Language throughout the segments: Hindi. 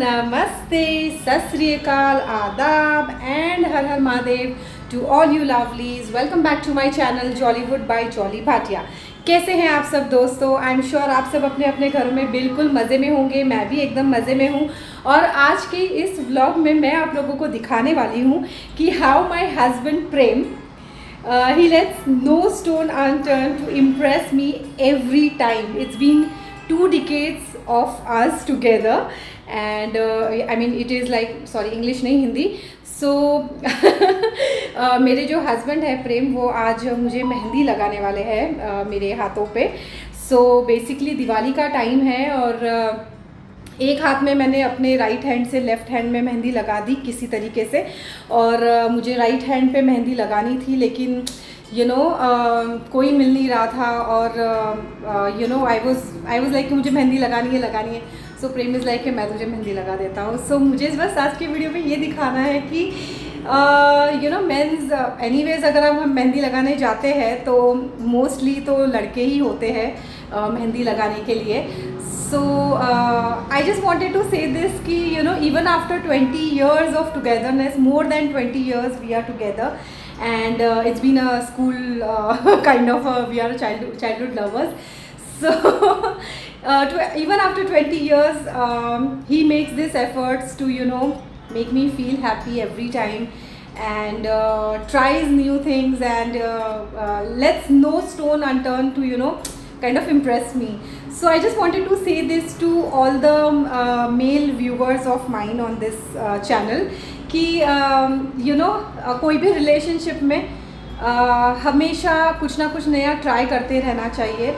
नमस्ते, सत श्री अकाल, आदाब and Har Har Mahadev to all you lovelies. Welcome back to my channel Jollywood by Jolly Bhatia. कैसे हैं आप सब दोस्तों? आई एम श्योर आप सब अपने अपने घरों में बिल्कुल मज़े में होंगे। मैं भी एकदम मज़े में हूँ और आज के इस व्लॉग में मैं आप लोगों को दिखाने वाली हूँ कि how my husband Prem he lets no stone unturned to impress me every time. It's been 2 decades of us together and I mean it is like sorry English नहीं हिंदी। So मेरे जो हस्बैंड है प्रेम वो आज मुझे मेहंदी लगाने वाले हैं मेरे हाथों पे। So बेसिकली दिवाली का टाइम है और एक हाथ में मैंने अपने राइट हैंड से लेफ़्ट हैंड में मेहंदी लगा दी किसी तरीके से और मुझे राइट हैंड पे मेहंदी लगानी थी लेकिन कोई मिल नहीं रहा था और आई वाज लाइक कि मुझे मेहंदी लगानी है। सो प्रेम इज़ लाइक कि मैं तुझे मेहंदी लगा देता हूँ। सो मुझे बस आज की वीडियो में ये दिखाना है कि मेंस एनीवेज अगर हम मेहंदी लगाने जाते हैं तो मोस्टली तो लड़के ही होते हैं मेहंदी लगाने के लिए। So I just wanted to say this कि even after 20 years of togetherness, more than 20 years we are together and it's been a school kind of we are childhood lovers. So even after 20 years he makes this efforts to make me feel happy every time and tries new things and lets no stone unturned to kind of impress me. So I just wanted to say this to all the male viewers of mine on this channel कि कोई भी रिलेशनशिप में हमेशा कुछ ना कुछ नया ट्राई करते रहना चाहिए।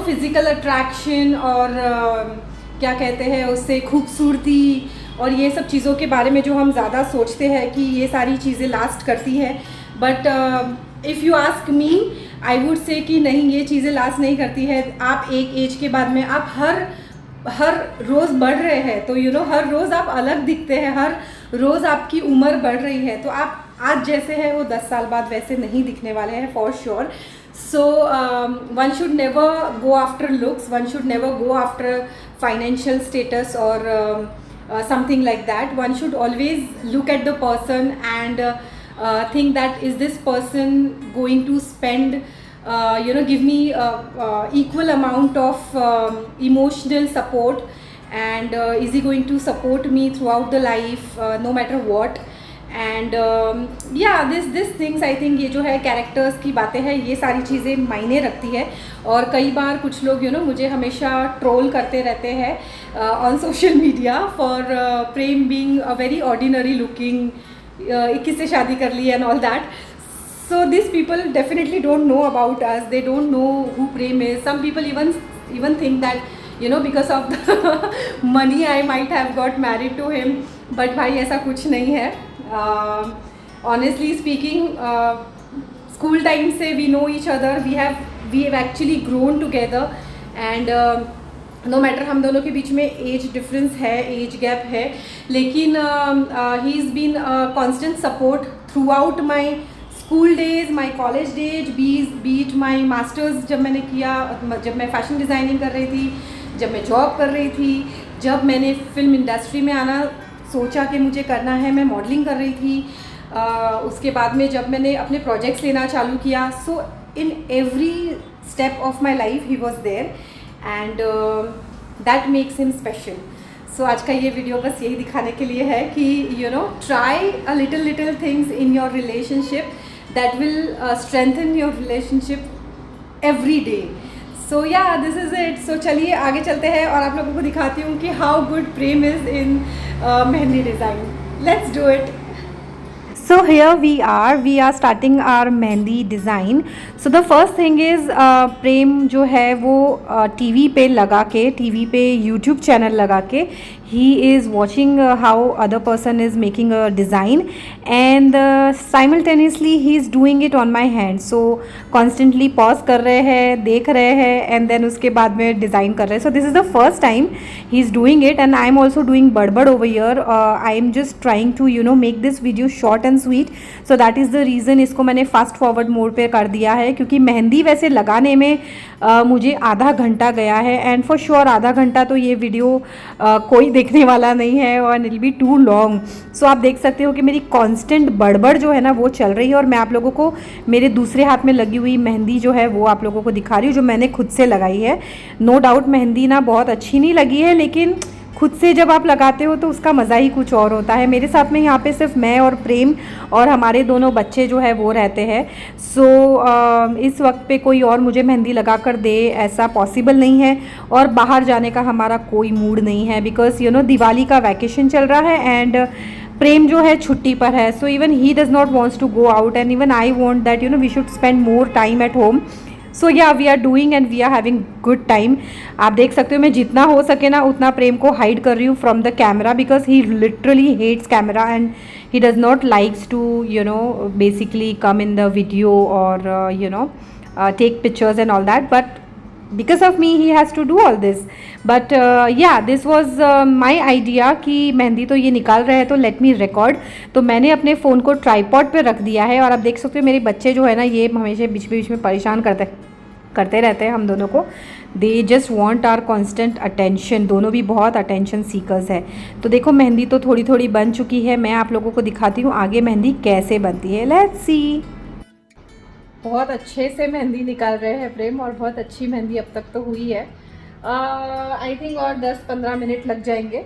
फिज़िकल अट्रैक्शन और क्या कहते हैं उससे खूबसूरती और ये सब चीज़ों के बारे में जो हम ज़्यादा सोचते हैं कि ये सारी चीज़ें लास्ट करती है but if you ask me I would say कि नहीं, ये चीज़ें लास्ट नहीं करती है। आप एक एज के बाद में आप हर रोज़ बढ़ रहे हैं तो हर रोज़ आप अलग दिखते हैं, हर रोज़ आपकी उम्र बढ़ रही है तो आप आज जैसे है वो 10 साल बाद वैसे नहीं दिखने वाले हैं for sure. So one should never go after looks, one should never go after financial status और something like that. One should always look at the person and think that is this person going to spend give me equal amount of emotional support and is he going to support me throughout the life no matter what and yeah this things I think ये जो है कैरेक्टर्स की बातें हैं ये सारी चीज़ें मायने रखती है। और कई बार कुछ लोग मुझे हमेशा ट्रोल करते रहते हैं on social media for Prem being a very ordinary looking, 21 से शादी कर ली and all that. So these people definitely don't know about us. They don't know who Prem is. Some people even think that because of the money I might have got married to him. But भाई ऐसा कुछ नहीं है. Honestly speaking, school time से we know each other. We have actually grown together and no matter हम दोनों के बीच में एज डिफरेंस है, एज गैप है, लेकिन he is been constant support throughout my school days, my college days, but my masters जब मैंने किया, जब मैं फ़ैशन डिज़ाइनिंग कर रही थी, जब मैं जॉब कर रही थी, जब मैंने फिल्म इंडस्ट्री में आना सोचा कि मुझे करना है, मैं मॉडलिंग कर रही थी, उसके बाद में जब मैंने अपने प्रोजेक्ट्स लेना चालू किया। So in every step of my life he was there and that makes him special. So आज का ये वीडियो बस यही दिखाने के लिए है कि try a little things in your relationship that will strengthen your relationship every day. So yeah this is it. सो चलिए आगे चलते हैं और आप लोगों को दिखाती हूँ कि how good Prem is in mehndi design. Let's do it. So here we are starting our mehndi design. So the first thing is प्रेम जो है वो टीवी पे लगा के, टीवी पे यूट्यूब चैनल लगा के he is watching how other person is making a design and simultaneously he is doing it on my hand. So constantly pause कर रहे हैं, देख रहे हैं and then उसके बाद में डिज़ाइन कर रहे हैं. So this is the first time he is doing it and I am also doing बड़बड़ over here. I am just trying to make this video short and sweet. So that is the reason इसको मैंने फास्ट फॉरवर्ड मोड पे कर दिया है क्योंकि मेहंदी वैसे लगाने में मुझे आधा घंटा गया है एंड फॉर श्योर आधा घंटा तो ये वीडियो कोई देखने वाला नहीं है और इट बी टू लॉन्ग। सो आप देख सकते हो कि मेरी कांस्टेंट बड़बड़ जो है ना वो चल रही है, और मैं आप लोगों को मेरे दूसरे हाथ में लगी हुई मेहंदी जो है वो आप लोगों को दिखा रही हूँ, जो मैंने खुद से लगाई है। नो डाउट मेहंदी ना बहुत अच्छी नहीं लगी है, लेकिन खुद से जब आप लगाते हो तो उसका मज़ा ही कुछ और होता है। मेरे साथ में यहाँ पे सिर्फ मैं और प्रेम और हमारे दोनों बच्चे जो है वो रहते हैं। सो इस वक्त पे कोई और मुझे मेहंदी लगा कर दे ऐसा पॉसिबल नहीं है, और बाहर जाने का हमारा कोई मूड नहीं है, बिकॉज यू नो दिवाली का वैकेशन चल रहा है एंड प्रेम जो है छुट्टी पर है। So even he does not wants to go out and even I want that you know we should spend more time at home. So yeah we are doing and we are having good time. आप देख सकते हो मैं जितना हो सके ना उतना प्रेम को हाइड कर रही हूँ from the camera, because he literally hates camera and he does not likes to you know basically come in the video और you know take pictures and all that, but because of me he has to do all this. But yeah, this was my idea कि मेहंदी तो ये निकाल रहे हैं तो let me record। तो मैंने अपने फ़ोन को ट्राईपॉड पे रख दिया है, और आप देख सकते हो मेरे बच्चे जो है ना ये हमेशा बीच बीच में परेशान करते रहते हैं हम दोनों को। They just want our constant attention, दोनों भी बहुत अटेंशन सीकर्स है। तो देखो मेहंदी तो थोड़ी थोड़ी बन चुकी है, मैं आप लोगों को दिखाती हूँ आगे मेहंदी कैसे बनती है। Let's see. बहुत अच्छे से मेहंदी निकाल रहे हैं प्रेम, और बहुत अच्छी मेहंदी अब तक तो हुई है। आई थिंक और 10-15 मिनट लग जाएंगे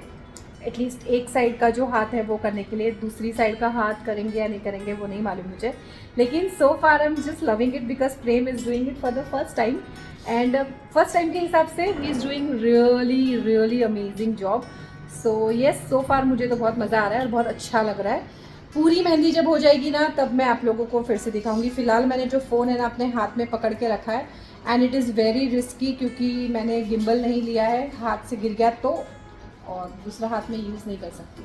एटलीस्ट एक साइड का जो हाथ है वो करने के लिए। दूसरी साइड का हाथ करेंगे या नहीं करेंगे वो नहीं मालूम मुझे, लेकिन so far I am just loving it because Prem is doing it for the first time, and first time के हिसाब से he is doing really really amazing job. So yes, so far मुझे तो बहुत मज़ा आ रहा है और बहुत अच्छा लग रहा है। पूरी मेहंदी जब हो जाएगी ना तब मैं आप लोगों को फिर से दिखाऊंगी। फ़िलहाल मैंने जो फ़ोन है ना अपने हाथ में पकड़ के रखा है, and it is very risky क्योंकि मैंने गिम्बल नहीं लिया है, हाथ से गिर गया तो, और दूसरा हाथ में यूज़ नहीं कर सकती।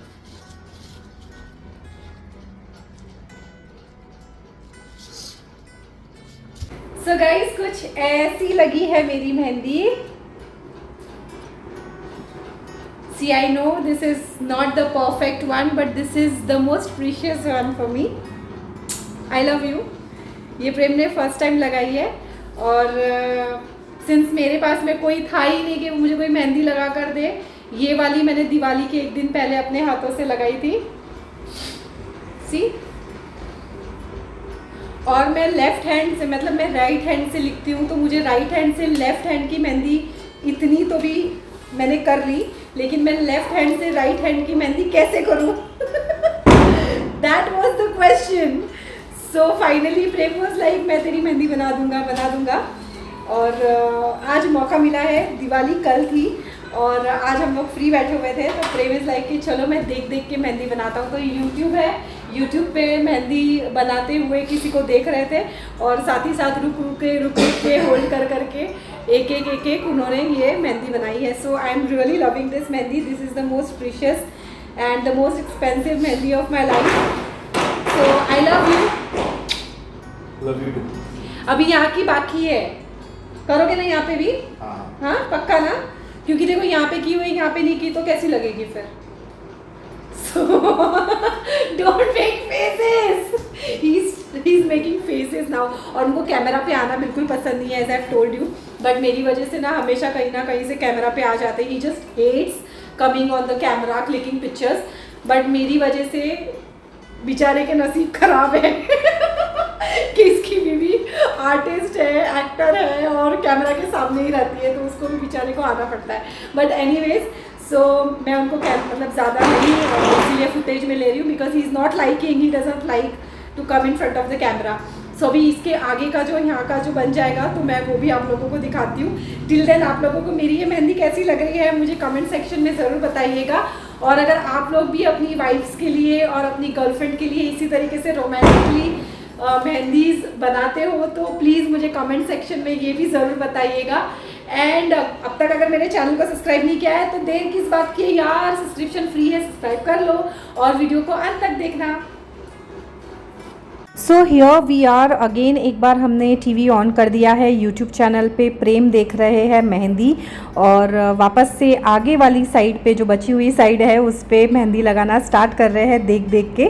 सो गाइस कुछ ऐसी लगी है मेरी mehndi. See, I know this is not the perfect one, but this is the most precious one for me. I love you. ये प्रेम ने फर्स्ट टाइम लगाई है, और सिंस मेरे पास में कोई था ही नहीं कि मुझे कोई मेहंदी लगा कर दे, ये वाली मैंने दिवाली के एक दिन पहले अपने हाथों से लगाई थी। सी, और मैं लेफ़्ट हैंड से, मतलब मैं राइट हैंड से लिखती हूँ, तो मुझे राइट हैंड से लेफ़्ट हैंड की मेहंदी इतनी तो भी मैंने कर ली, लेकिन मैं लेफ़्ट हैंड से राइट हैंड की मेहंदी कैसे करूँ that was the question. So finally Prem was like मैं तेरी मेहंदी बना दूँगा। और आज मौका मिला है, दिवाली कल थी और आज हम लोग फ्री बैठे हुए थे, तो प्रेम इज़ लाइक कि चलो मैं देख देख के मेहंदी बनाता हूँ। तो यूट्यूब है, यूट्यूब पे मेहंदी बनाते हुए किसी को देख रहे थे, और साथ ही साथ रुक के होल्ड करके एक उन्होंने ये मेहंदी बनाई है। So I am really loving this mehndi. This is the most precious and the most expensive mehndi of my life. So I love you. अभी यहाँ की बाकी है, करोगे ना यहाँ पे भी? हाँ पक्का ना, क्योंकि देखो यहाँ पे की हुई, यहाँ पे नहीं की तो कैसी लगेगी फिर। So don't make faces. He's making faces now. और उनको कैमरा पे आना बिल्कुल पसंद नहीं है, as I've told you. But मेरी वजह से ना हमेशा कहीं ना कहीं से कैमरा पे आ जाते हैं। He just hates coming on the camera, clicking pictures. But मेरी वजह से बेचारे के नसीब खराब है कि इसकी बीवी आर्टिस्ट है, एक्टर है और कैमरा के सामने ही रहती है, तो उसको भी बेचारे को आना पड़ता है। बट एनीवेज, सो मैं उनको मतलब ज़्यादा नहीं इसीलिए फुटेज में ले रही हूँ, because he is not liking, he doesn't like to come in front of the camera. So अभी इसके आगे का जो यहाँ का जो बन जाएगा तो मैं वो भी आप लोगों को दिखाती हूँ। टिल देन आप लोगों को मेरी ये मेहंदी कैसी लग रही है मुझे कमेंट सेक्शन में ज़रूर बताइएगा। और अगर आप लोग भी अपनी वाइफ्स के लिए और अपनी गर्लफ्रेंड के लिए इसी तरीके से रोमांटिकली मेहंदीज बनाते हो तो प्लीज़ मुझे कमेंट सेक्शन में ये भी ज़रूर बताइएगा। एंड अब तक अगर मेरे चैनल को सब्सक्राइब नहीं किया है तो देर किस बात की है यार, सब्सक्रिप्शन फ्री है, सब्सक्राइब कर लो और वीडियो को अंत तक देखना। So here we are again, एक बार हमने टीवी ऑन कर दिया है, यूट्यूब चैनल पे प्रेम देख रहे हैं मेहंदी, और वापस से आगे वाली साइड पे जो बची हुई साइड है उस पे मेहंदी लगाना स्टार्ट कर रहे हैं देख देख के।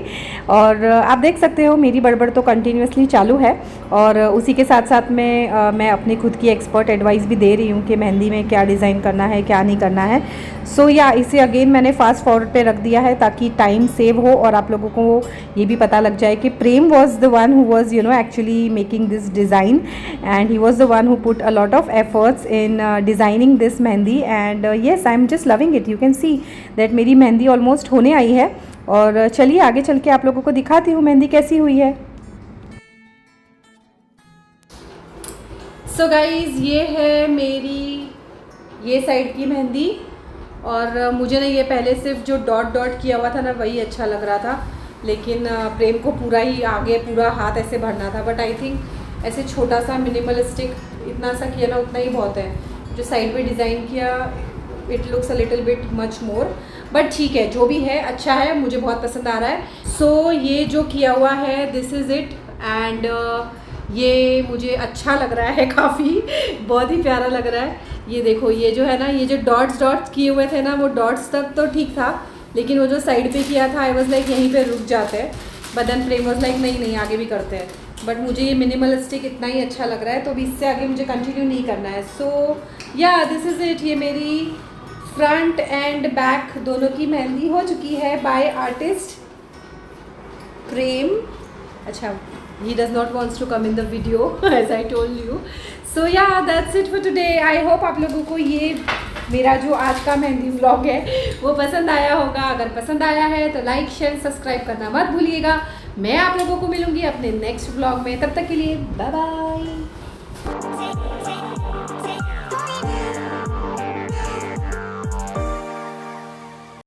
और आप देख सकते हो मेरी बड़बड़ तो कंटिन्यूसली चालू है, और उसी के साथ साथ में मैं अपनी खुद की एक्सपर्ट एडवाइस भी दे रही हूँ कि मेहंदी में क्या डिज़ाइन करना है क्या नहीं करना है। सो या इसे अगेन मैंने फास्ट फॉरवर्ड पे रख दिया है ताकि टाइम सेव हो और आप लोगों को ये भी पता लग जाए कि प्रेम was the one who was actually making this design, and he was the one who put a lot of efforts in designing this mehndi, and yes, I'm just loving it. You can see that मेरी मेहंदी almost होने आई है, और चलिए आगे चल के आप लोगों को दिखाती हूँ मेहंदी कैसी हुई है। So guys, ये है मेरी ये साइड की मेहंदी, और मुझे ना ये पहले सिर्फ जो डॉट डॉट किया हुआ था ना वही अच्छा लग रहा था, लेकिन प्रेम को पूरा ही आगे पूरा हाथ ऐसे भरना था, बट आई थिंक ऐसे छोटा सा मिनिमलिस्टिक इतना सा किया ना उतना ही बहुत है। जो साइड पे डिज़ाइन किया it looks a little bit much more, but ठीक है जो भी है अच्छा है, मुझे बहुत पसंद आ रहा है। सो ये जो किया हुआ है दिस इज़ इट, एंड ये मुझे अच्छा लग रहा है काफ़ी, बहुत ही प्यारा लग रहा है। ये देखो ये जो है ना, ये जो डॉट्स डॉट्स किए हुए थे ना वो डॉट्स तक तो ठीक था, लेकिन वो जो साइड पे किया था आई वॉज लाइक यहीं पे रुक जाते हैं, but then Prem was like नहीं नहीं आगे भी करते हैं। बट मुझे ये मिनिमलिस्टिक इतना ही अच्छा लग रहा है, तो अभी इससे आगे मुझे कंटिन्यू नहीं करना है। सो या दिस इज़ इट, ये मेरी फ्रंट एंड बैक दोनों की मेहंदी हो चुकी है बाय आर्टिस्ट प्रेम। अच्छा, he does not wants to come in the video as I told you. So yeah, that's it for today. I hope आप लोगों को ये मेरा जो आज का मेहंदी व्लॉग है वो पसंद आया होगा। अगर पसंद आया है तो लाइक शेयर सब्सक्राइब करना मत भूलिएगा। मैं आप लोगों को मिलूंगी अपने नेक्स्ट व्लॉग में, तब तक के लिए बाय बाय।